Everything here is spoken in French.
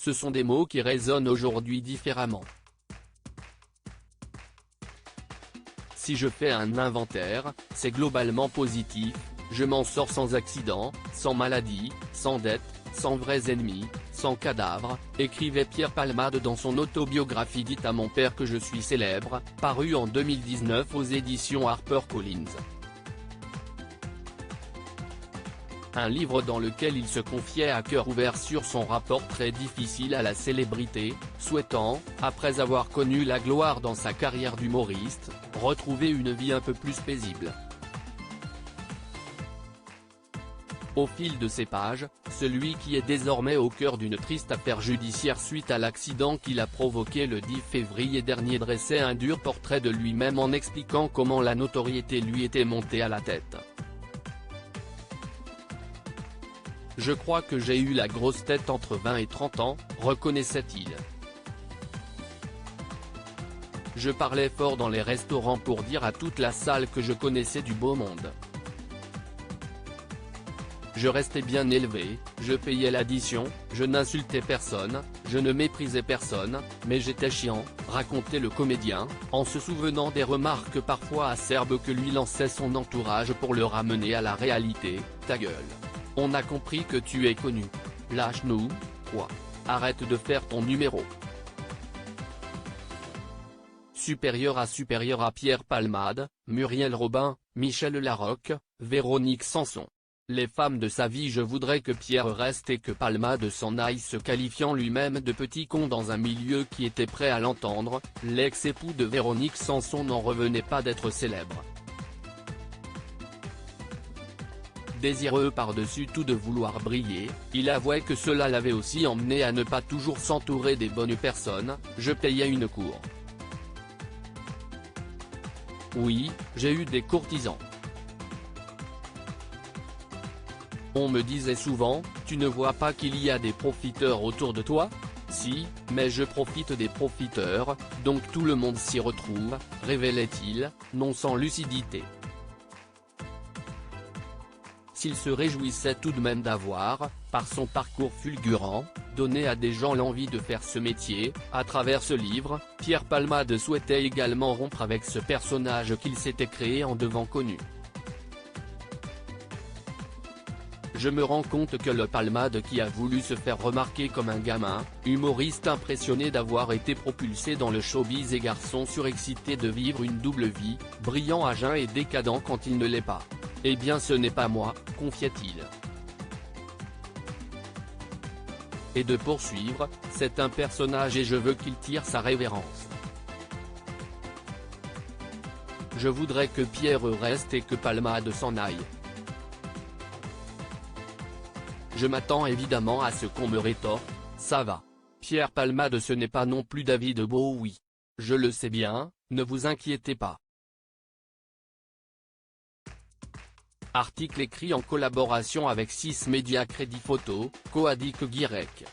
ce sont des mots qui résonnent aujourd'hui différemment. Si je fais un inventaire, c'est globalement positif, je m'en sors sans accident, sans maladie, sans dette, sans vrais ennemis, sans cadavres, écrivait Pierre Palmade dans son autobiographie Dites à mon père que je suis célèbre, parue en 2019 aux éditions HarperCollins. Un livre dans lequel il se confiait à cœur ouvert sur son rapport très difficile à la célébrité, souhaitant, après avoir connu la gloire dans sa carrière d'humoriste, retrouver une vie un peu plus paisible. Au fil de ces pages, celui qui est désormais au cœur d'une triste affaire judiciaire suite à l'accident qu'il a provoqué le 10 février dernier dressait un dur portrait de lui-même en expliquant comment la notoriété lui était montée à la tête. Je crois que j'ai eu la grosse tête entre 20 et 30 ans, reconnaissait-il. Je parlais fort dans les restaurants pour dire à toute la salle que je connaissais du beau monde. Je restais bien élevé, je payais l'addition, je n'insultais personne, je ne méprisais personne, mais j'étais chiant, racontait le comédien, en se souvenant des remarques parfois acerbes que lui lançait son entourage pour le ramener à la réalité. Ta gueule. On a compris que tu es connu. Lâche-nous, quoi. Arrête de faire ton numéro. Supérieur à Pierre Palmade, Muriel Robin, Michel Larocque, Véronique Sanson. Les femmes de sa vie. Je voudrais que Pierre reste et que Palmade s'en aille, se qualifiant lui-même de petit con dans un milieu qui était prêt à l'entendre. L'ex-époux de Véronique Sanson n'en revenait pas d'être célèbre. Désireux par-dessus tout de vouloir briller, il avouait que cela l'avait aussi emmené à ne pas toujours s'entourer des bonnes personnes. Je payais une cour. Oui, j'ai eu des courtisans. On me disait souvent, tu ne vois pas qu'il y a des profiteurs autour de toi? Si, mais je profite des profiteurs, donc tout le monde s'y retrouve, révélait-il, non sans lucidité. S'il se réjouissait tout de même d'avoir, par son parcours fulgurant, donné à des gens l'envie de faire ce métier, à travers ce livre, Pierre Palmade souhaitait également rompre avec ce personnage qu'il s'était créé en devenant connu. Je me rends compte que le Palmade qui a voulu se faire remarquer comme un gamin, humoriste impressionné d'avoir été propulsé dans le showbiz et garçon surexcité de vivre une double vie, brillant à jeun et décadent quand il ne l'est pas. Eh bien ce n'est pas moi, confiait-il. Et de poursuivre, c'est un personnage et je veux qu'il tire sa révérence. Je voudrais que Pierre reste et que Palmade s'en aille. Je m'attends évidemment à ce qu'on me rétorque, ça va. Pierre Palmade ce n'est pas non plus David Bowie. Je le sais bien, ne vous inquiétez pas. Article écrit en collaboration avec 6 médias Crédit Photo, Coadic Guirec.